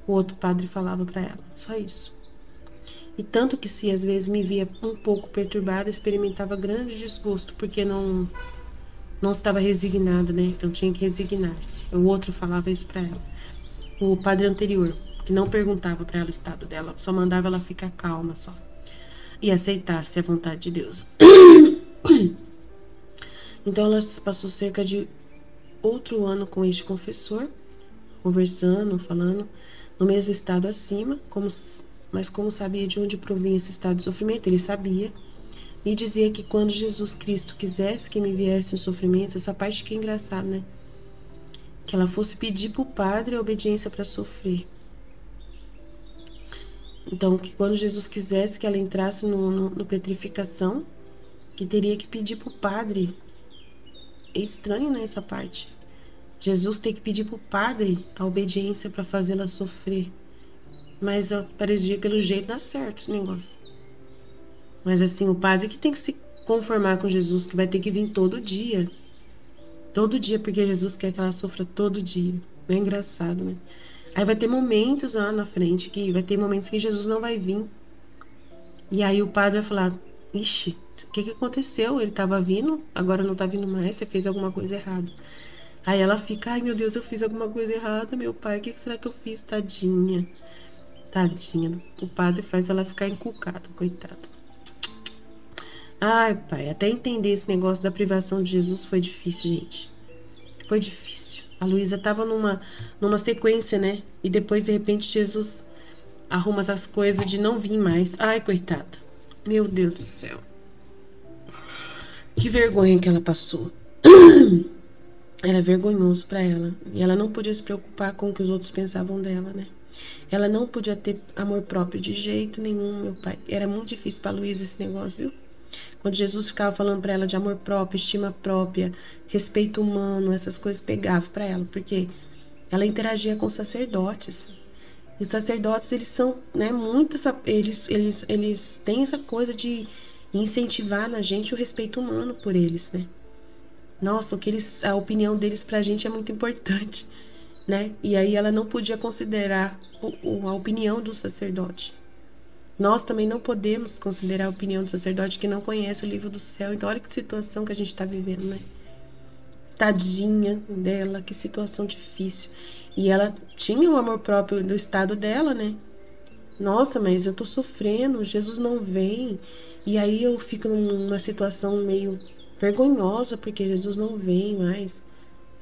O outro padre falava para ela, só isso. E tanto que se às vezes me via um pouco perturbada, experimentava grande desgosto, porque não estava resignada, né? Então tinha que resignar-se. O outro falava isso para ela. O padre anterior, que não perguntava para ela o estado dela, só mandava ela ficar calma só. E aceitasse a vontade de Deus. Então ela passou cerca de outro ano com este confessor, conversando, falando, no mesmo estado acima, mas como sabia de onde provinha esse estado de sofrimento, ele sabia, e dizia que quando Jesus Cristo quisesse que me viesse os sofrimentos, essa parte que é engraçada, né? Que ela fosse pedir pro padre a obediência para sofrer. Então, que quando Jesus quisesse que ela entrasse no petrificação, que teria que pedir pro padre. É estranho, né, essa parte. Jesus tem que pedir pro padre a obediência para fazê-la sofrer. Mas pelo jeito dá certo esse negócio. Mas assim, o padre que tem que se conformar com Jesus, que vai ter que vir todo dia. Todo dia, porque Jesus quer que ela sofra todo dia. É engraçado, né? Aí vai ter momentos lá na frente, que vai ter momentos que Jesus não vai vir. E aí o padre vai falar, ixi, o que aconteceu? Ele estava vindo, agora não tá vindo mais, você fez alguma coisa errada. Aí ela fica, ai meu Deus, eu fiz alguma coisa errada, meu pai, o que será que eu fiz? Tadinha. Tadinha. O padre faz ela ficar encucada, coitada. Ai, pai, até entender esse negócio da privação de Jesus foi difícil, gente. Foi difícil. A Luísa tava numa sequência, né? E depois, de repente, Jesus arruma essas coisas de não vir mais. Ai, coitada. Meu Deus do céu. Que vergonha que ela passou. Era vergonhoso pra ela. E ela não podia se preocupar com o que os outros pensavam dela, né? Ela não podia ter amor próprio de jeito nenhum, meu pai. Era muito difícil pra Luísa esse negócio, viu? Quando Jesus ficava falando pra ela de amor próprio, estima própria, respeito humano, essas coisas pegavam pra ela, porque ela interagia com sacerdotes. E os sacerdotes, eles são, né, muito, eles têm essa coisa de incentivar na gente o respeito humano por eles, né? Nossa, a opinião deles pra gente é muito importante, né? E aí ela não podia considerar a opinião do sacerdote. Nós também não podemos considerar a opinião do sacerdote que não conhece o livro do céu. Então olha que situação que a gente está vivendo, né? Tadinha dela, que situação difícil. E ela tinha o amor próprio do estado dela, né? Nossa, mas eu tô sofrendo, Jesus não vem. E aí eu fico numa situação meio vergonhosa, porque Jesus não vem mais.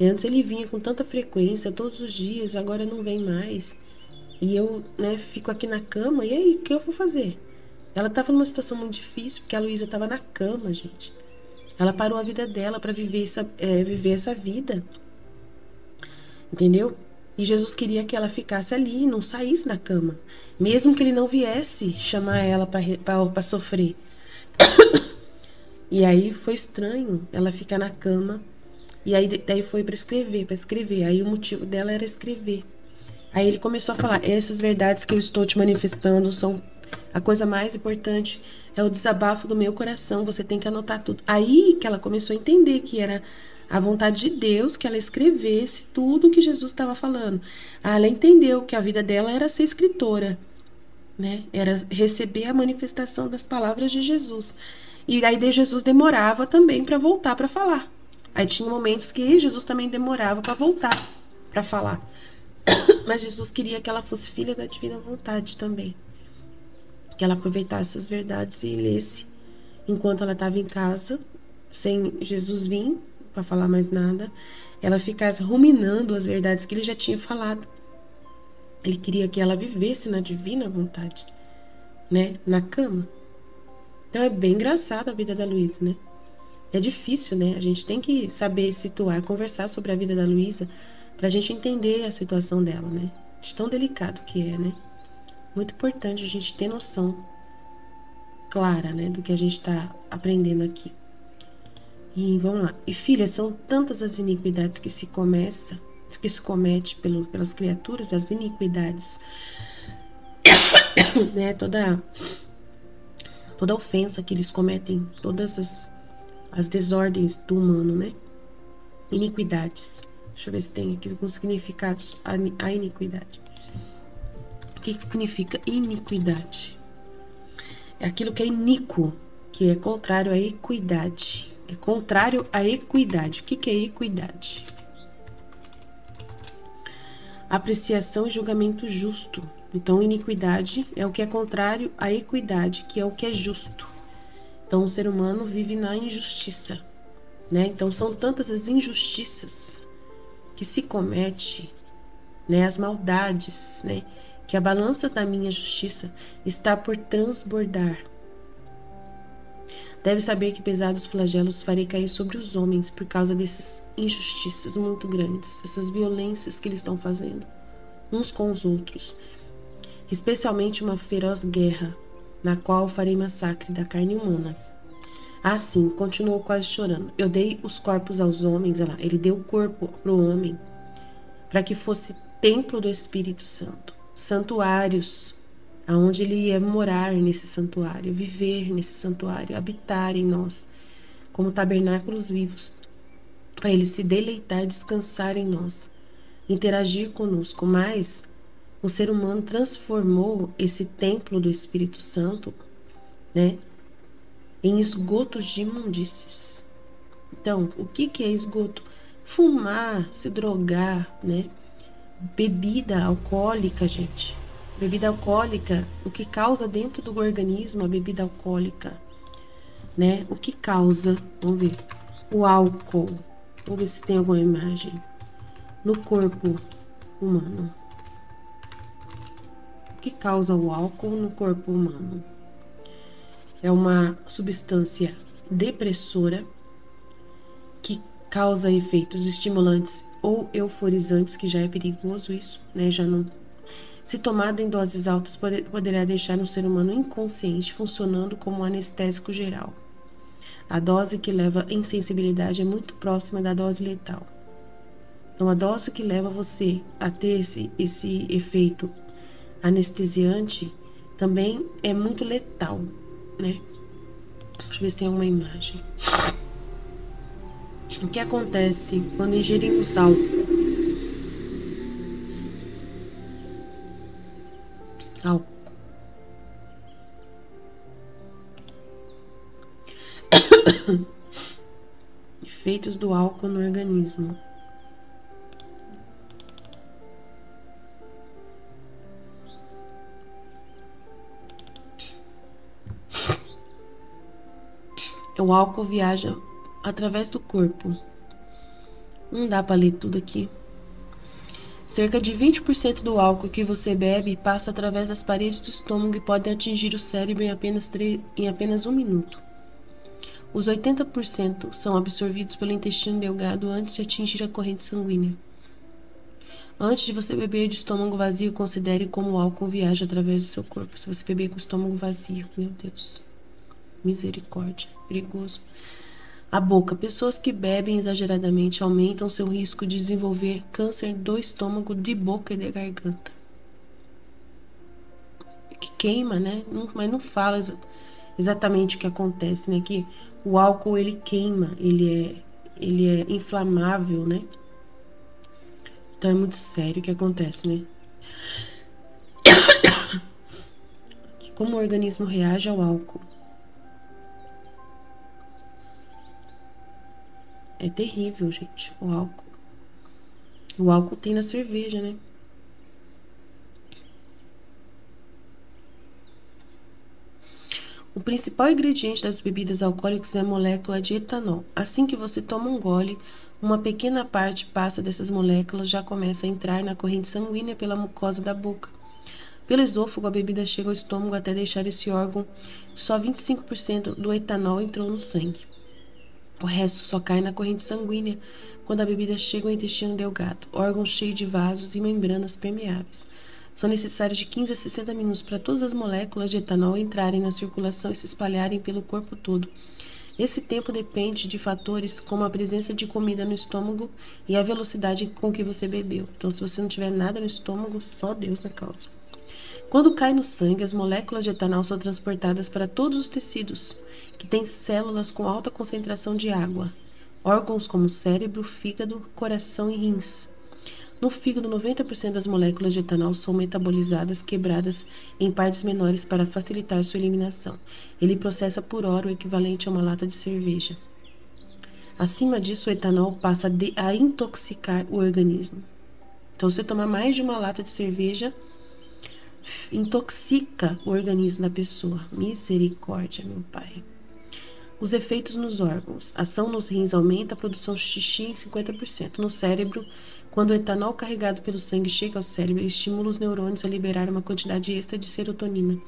E antes ele vinha com tanta frequência, todos os dias, agora não vem mais. E eu, né, fico aqui na cama, e aí, o que eu vou fazer? Ela tava numa situação muito difícil, porque a Luísa tava na cama, gente. Ela parou a vida dela para viver essa vida. Entendeu? E Jesus queria que ela ficasse ali, não saísse da cama. Mesmo que ele não viesse chamar ela para sofrer. E aí foi estranho ela ficar na cama. E aí daí foi para escrever. Aí o motivo dela era escrever. Aí ele começou a falar, essas verdades que eu estou te manifestando são a coisa mais importante, é o desabafo do meu coração, você tem que anotar tudo. Aí que ela começou a entender que era a vontade de Deus que ela escrevesse tudo que Jesus estava falando. Aí ela entendeu que a vida dela era ser escritora, né? Era receber a manifestação das palavras de Jesus. E aí Jesus demorava também para voltar para falar. Aí tinha momentos que Jesus também demorava para voltar para falar. Mas Jesus queria que ela fosse filha da divina vontade também. Que ela aproveitasse essas verdades e lesse enquanto ela estava em casa, sem Jesus vir para falar mais nada. Ela ficasse ruminando as verdades que ele já tinha falado. Ele queria que ela vivesse na divina vontade, né? Na cama. Então é bem engraçada a vida da Luísa, né? É difícil, né? A gente tem que saber situar, conversar sobre a vida da Luísa, pra gente entender a situação dela, né? De tão delicado que é, né? Muito importante a gente ter noção clara, né? Do que a gente tá aprendendo aqui. E vamos lá. E filha, são tantas as iniquidades que se comete pelas criaturas, as iniquidades, né? Toda ofensa que eles cometem, todas as desordens do humano, né? Iniquidades. Deixa eu ver se tem aqui alguns significados a iniquidade. O que significa iniquidade? É aquilo que é iníquo, que é contrário à equidade. É contrário à equidade. O que é equidade? Apreciação e julgamento justo. Então, iniquidade é o que é contrário à equidade, que é o que é justo. Então, o ser humano vive na injustiça, né? Então, são tantas as injustiças que se comete, né, as maldades, né, que a balança da minha justiça está por transbordar. Deve saber que pesados flagelos farei cair sobre os homens por causa dessas injustiças muito grandes, essas violências que eles estão fazendo uns com os outros. especialmente uma feroz guerra, na qual farei massacre da carne humana. Assim, continuou quase chorando. Eu dei os corpos aos homens, olha lá, ele deu o corpo para o homem, para que fosse templo do Espírito Santo, santuários, aonde ele ia morar nesse santuário, viver nesse santuário, habitar em nós, como tabernáculos vivos, para ele se deleitar, descansar em nós, interagir conosco. Mas o ser humano transformou esse templo do Espírito Santo, né, em esgotos de imundícies. Então, o que é esgoto? Fumar, se drogar, né? Bebida alcoólica, gente. Bebida alcoólica, o que causa dentro do organismo a bebida alcoólica, né? O que causa? Vamos ver. O álcool. Vamos ver se tem alguma imagem. No corpo humano. O que causa o álcool no corpo humano? É uma substância depressora que causa efeitos estimulantes ou euforizantes, que já é perigoso isso, né? Já não... Se tomada em doses altas, poderá deixar um ser humano inconsciente, funcionando como um anestésico geral. A dose que leva à insensibilidade é muito próxima da dose letal. Então, a dose que leva você a ter esse efeito anestesiante também é muito letal, né? Deixa eu ver se tem alguma imagem. O que acontece quando ingerimos álcool? Efeitos do álcool no organismo. O álcool viaja através do corpo. Não dá para ler tudo aqui. Cerca de 20% do álcool que você bebe passa através das paredes do estômago e pode atingir o cérebro em apenas 1 minuto. Os 80% são absorvidos pelo intestino delgado antes de atingir a corrente sanguínea. Antes de você beber de estômago vazio, considere como o álcool viaja através do seu corpo. Se você beber com o estômago vazio, meu Deus, misericórdia, perigoso. A boca. Pessoas que bebem exageradamente aumentam seu risco de desenvolver câncer do estômago, de boca e de garganta. Que queima, né? Mas não fala exatamente o que acontece, né? Que o álcool, ele queima, ele é inflamável, né? Então é muito sério o que acontece, né? Como o organismo reage ao álcool. É terrível, gente, o álcool. O álcool tem na cerveja, né? O principal ingrediente das bebidas alcoólicas é a molécula de etanol. Assim que você toma um gole, uma pequena parte passa dessas moléculas, já começa a entrar na corrente sanguínea pela mucosa da boca. Pelo esôfago, a bebida chega ao estômago até deixar esse órgão. Só 25% do etanol entrou no sangue. O resto só cai na corrente sanguínea quando a bebida chega ao intestino delgado, órgão cheio de vasos e membranas permeáveis. São necessários de 15 a 60 minutos para todas as moléculas de etanol entrarem na circulação e se espalharem pelo corpo todo. Esse tempo depende de fatores como a presença de comida no estômago e a velocidade com que você bebeu. Então, se você não tiver nada no estômago, só Deus na causa. Quando cai no sangue, as moléculas de etanol são transportadas para todos os tecidos, que têm células com alta concentração de água, órgãos como cérebro, fígado, coração e rins. No fígado, 90% das moléculas de etanol são metabolizadas, quebradas em partes menores para facilitar sua eliminação. Ele processa por hora o equivalente a uma lata de cerveja. Acima disso, o etanol passa a intoxicar o organismo. Então, se você tomar mais de uma lata de cerveja, intoxica o organismo da pessoa. Misericórdia, meu pai. Os efeitos nos órgãos. A ação nos rins aumenta a produção de xixi em 50%. No cérebro, quando o etanol carregado pelo sangue chega ao cérebro, ele estimula os neurônios a liberar uma quantidade extra de serotonina.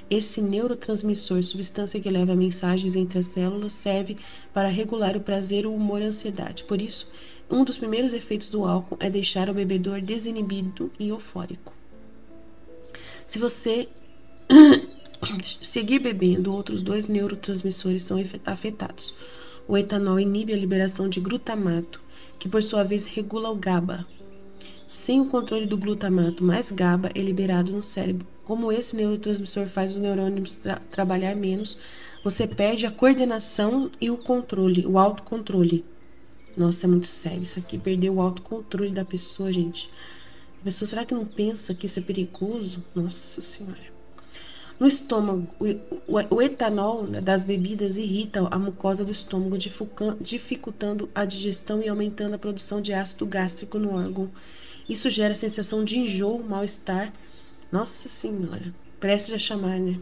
Esse neurotransmissor, substância que leva mensagens entre as células, serve para regular o prazer, o humor e a ansiedade. Por isso, um dos primeiros efeitos do álcool é deixar o bebedor desinibido e eufórico. Se você seguir bebendo, outros 2 neurotransmissores são afetados. O etanol inibe a liberação de glutamato, que por sua vez regula o GABA. Sem o controle do glutamato, mais GABA é liberado no cérebro. Como esse neurotransmissor faz os neurônios trabalhar menos, você perde a coordenação e o controle, o autocontrole. Nossa, é muito sério isso aqui, perder o autocontrole da pessoa, gente. A pessoa, será que não pensa que isso é perigoso? Nossa Senhora. No estômago, o etanol das bebidas irrita a mucosa do estômago, dificultando a digestão e aumentando a produção de ácido gástrico no órgão. Isso gera sensação de enjoo, mal-estar. Nossa Senhora, prestes a chamar, né?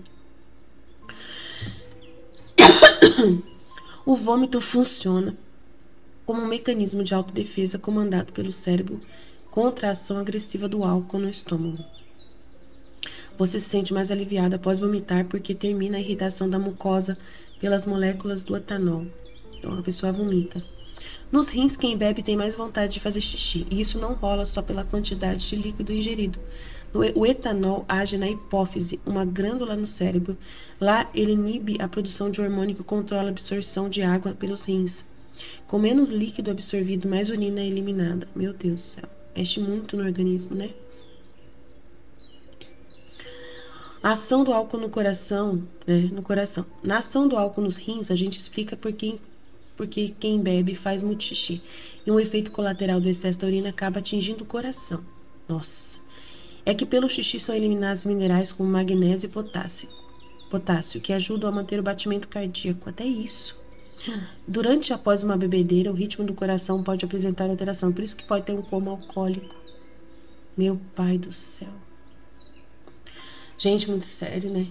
O vômito funciona como um mecanismo de autodefesa comandado pelo cérebro contra a ação agressiva do álcool no estômago. Você se sente mais aliviado após vomitar porque termina a irritação da mucosa pelas moléculas do etanol. Então a pessoa vomita. Nos rins, quem bebe tem mais vontade de fazer xixi, e isso não rola só pela quantidade de líquido ingerido. O etanol age na hipófise, uma glândula no cérebro. Lá, ele inibe a produção de hormônio que controla a absorção de água pelos rins. Com menos líquido absorvido, mais urina é eliminada. Meu Deus do céu, mexe muito no organismo, né? A ação do álcool no coração, Na ação do álcool nos rins, a gente explica porque quem bebe faz muito xixi. E um efeito colateral do excesso da urina acaba atingindo o coração. Nossa. É que pelo xixi são eliminados minerais como magnésio e potássio, que ajudam a manter o batimento cardíaco. Até isso. Durante e após uma bebedeira, o ritmo do coração pode apresentar alteração. Por isso que pode ter um coma alcoólico. Meu pai do céu. Gente, muito sério, né?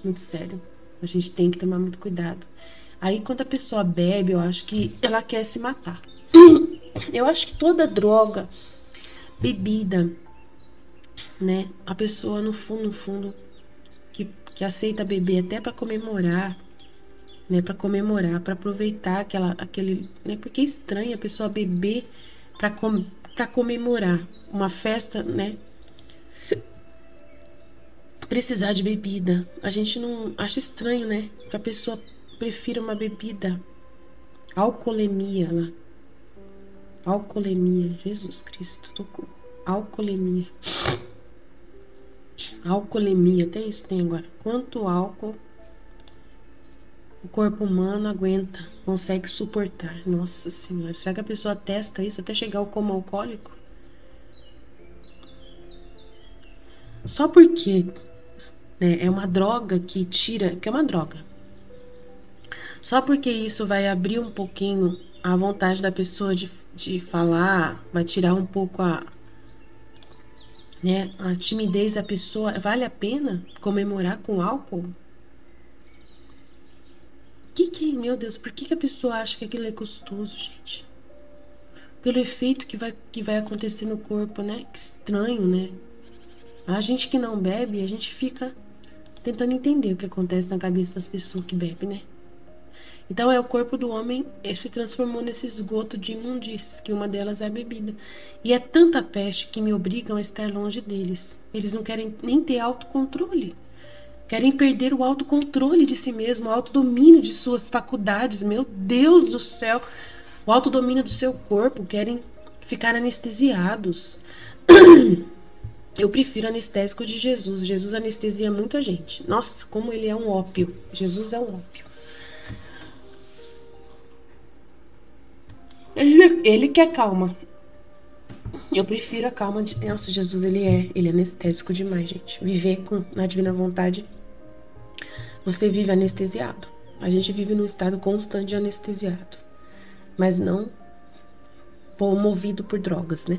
Muito sério. A gente tem que tomar muito cuidado. Aí, quando a pessoa bebe, eu acho que ela quer se matar. Eu acho que toda droga, bebida, né? A pessoa, no fundo, que aceita beber até pra comemorar, né? Pra comemorar, pra aproveitar aquele, né? Porque é estranho a pessoa beber pra comemorar uma festa, né? Precisar de bebida. A gente não acha estranho, né? Que a pessoa prefira uma bebida. Alcoolemia lá. Alcoolemia. Jesus Cristo. Tocou. Alcoolemia. Alcoolemia. Até isso tem agora. Quanto álcool o corpo humano aguenta, consegue suportar? Nossa Senhora. Será que a pessoa testa isso até chegar ao coma alcoólico? Só porque, né, é uma droga que tira, que é uma droga. Só porque isso vai abrir um pouquinho a vontade da pessoa de falar, vai tirar um pouco né, a timidez da pessoa, vale a pena comemorar com álcool? Meu Deus, por que a pessoa acha que aquilo é gostoso, gente? Pelo efeito que vai acontecer no corpo, né? Que estranho, né? A gente que não bebe, a gente fica tentando entender o que acontece na cabeça das pessoas que bebem, né? Então, o corpo do homem se transformou nesse esgoto de imundícies, que uma delas é a bebida. E é tanta peste que me obrigam a estar longe deles. Eles não querem nem ter autocontrole. Querem perder o autocontrole de si mesmo, o autodomínio de suas faculdades. Meu Deus do céu! O autodomínio do seu corpo. Querem ficar anestesiados. Eu prefiro anestésico de Jesus. Jesus anestesia muita gente. Nossa, como ele é um ópio. Jesus é um ópio. Ele quer calma. Eu prefiro a calma de... Nossa, Jesus, ele é anestésico demais, gente. Viver na divina vontade, você vive anestesiado. A gente vive num estado constante de anestesiado. Mas não movido por drogas, né?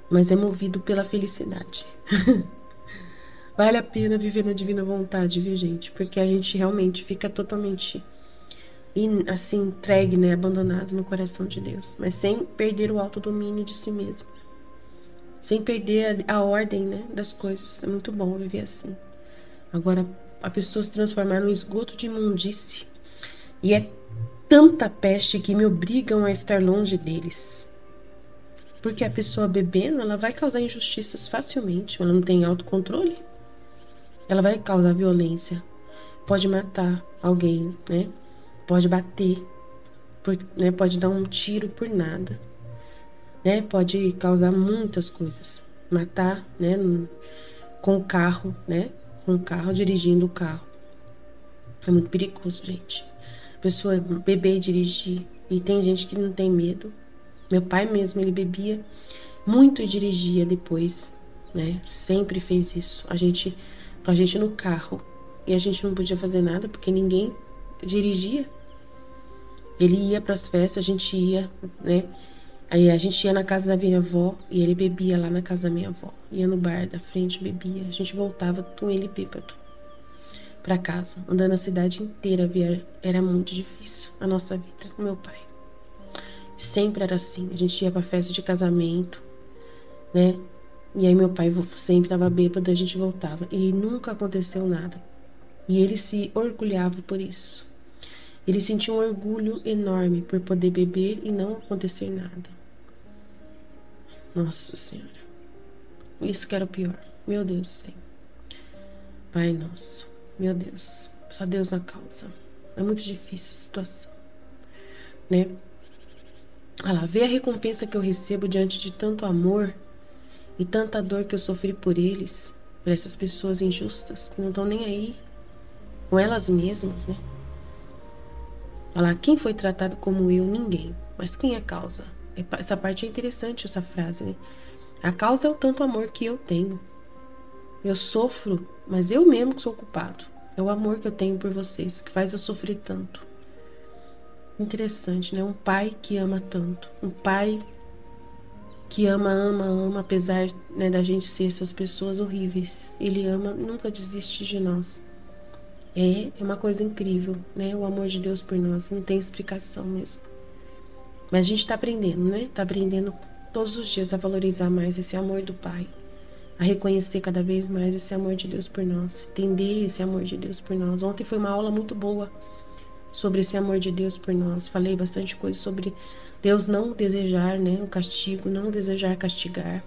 Mas é movido pela felicidade. Vale a pena viver na divina vontade, viu, gente? Porque a gente realmente fica totalmente... assim, entregue, né, abandonado no coração de Deus, mas sem perder o autodomínio de si mesmo, sem perder a ordem, né, das coisas. É muito bom viver assim. Agora, a pessoa se transformar num esgoto de imundície, e é tanta peste que me obrigam a estar longe deles. Porque a pessoa bebendo, ela vai causar injustiças facilmente. Ela não tem autocontrole. Ela vai causar violência. Pode matar alguém, né? Pode bater, né? Pode dar um tiro por nada, né? Pode causar muitas coisas. Matar, né? Com o carro, né? Com o carro, dirigindo o carro. É muito perigoso, gente. A pessoa beber e dirigir. E tem gente que não tem medo. Meu pai mesmo, ele bebia muito e dirigia depois, né? Sempre fez isso. Com a gente no carro. E a gente não podia fazer nada porque ninguém dirigia. Ele ia para as festas, a gente ia, né? Aí a gente ia na casa da minha avó e ele bebia lá na casa da minha avó. Ia no bar da frente, bebia. A gente voltava com ele bêbado para casa, andando a cidade inteira. Era muito difícil a nossa vida com meu pai. Sempre era assim. A gente ia para festa de casamento, né? E aí meu pai sempre estava bêbado, a gente voltava e nunca aconteceu nada. E ele se orgulhava por isso. Ele sentia um orgulho enorme por poder beber e não acontecer nada. Nossa Senhora. Isso que era o pior. Meu Deus do céu. Pai nosso. Meu Deus. Só Deus na causa. É muito difícil a situação, né? Olha lá, vê a recompensa que eu recebo diante de tanto amor e tanta dor que eu sofri por eles, por essas pessoas injustas que não estão nem aí com elas mesmas, né? Olha lá, quem foi tratado como eu? Ninguém. Mas quem é a causa? Essa parte é interessante, essa frase, né? A causa é o tanto amor que eu tenho. Eu sofro, mas eu mesmo que sou culpado. É o amor que eu tenho por vocês que faz eu sofrer tanto. Interessante, né? Um pai que ama tanto. Um pai que ama, apesar, né, da gente ser essas pessoas horríveis. Ele ama, nunca desiste de nós. É uma coisa incrível, né? O amor de Deus por nós. Não tem explicação mesmo. Mas a gente tá aprendendo, né? Tá aprendendo todos os dias a valorizar mais esse amor do Pai. A reconhecer cada vez mais esse amor de Deus por nós. Entender esse amor de Deus por nós. Ontem foi uma aula muito boa sobre esse amor de Deus por nós. Falei bastante coisa sobre Deus não desejar, né, o castigo, não desejar castigar,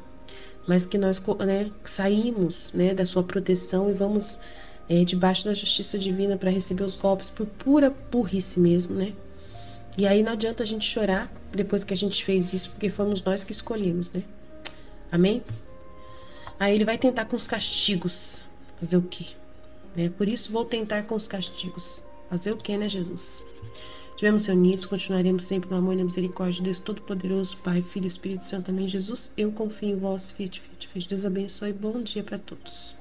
mas que nós, né, saímos, né, da sua proteção e vamos debaixo da justiça divina para receber os golpes por pura burrice mesmo, né? E aí não adianta a gente chorar depois que a gente fez isso, porque fomos nós que escolhemos, né? Amém? Aí ele vai tentar com os castigos. Fazer o quê? Né? Por isso vou tentar com os castigos. Fazer o quê, né, Jesus? Estivemos reunidos, continuaremos sempre no amor e na misericórdia de Deus Todo-Poderoso, Pai, Filho e Espírito Santo. Amém, Jesus? Eu confio em vós. Fiat, fiat, fiat. Deus abençoe. Bom dia para todos.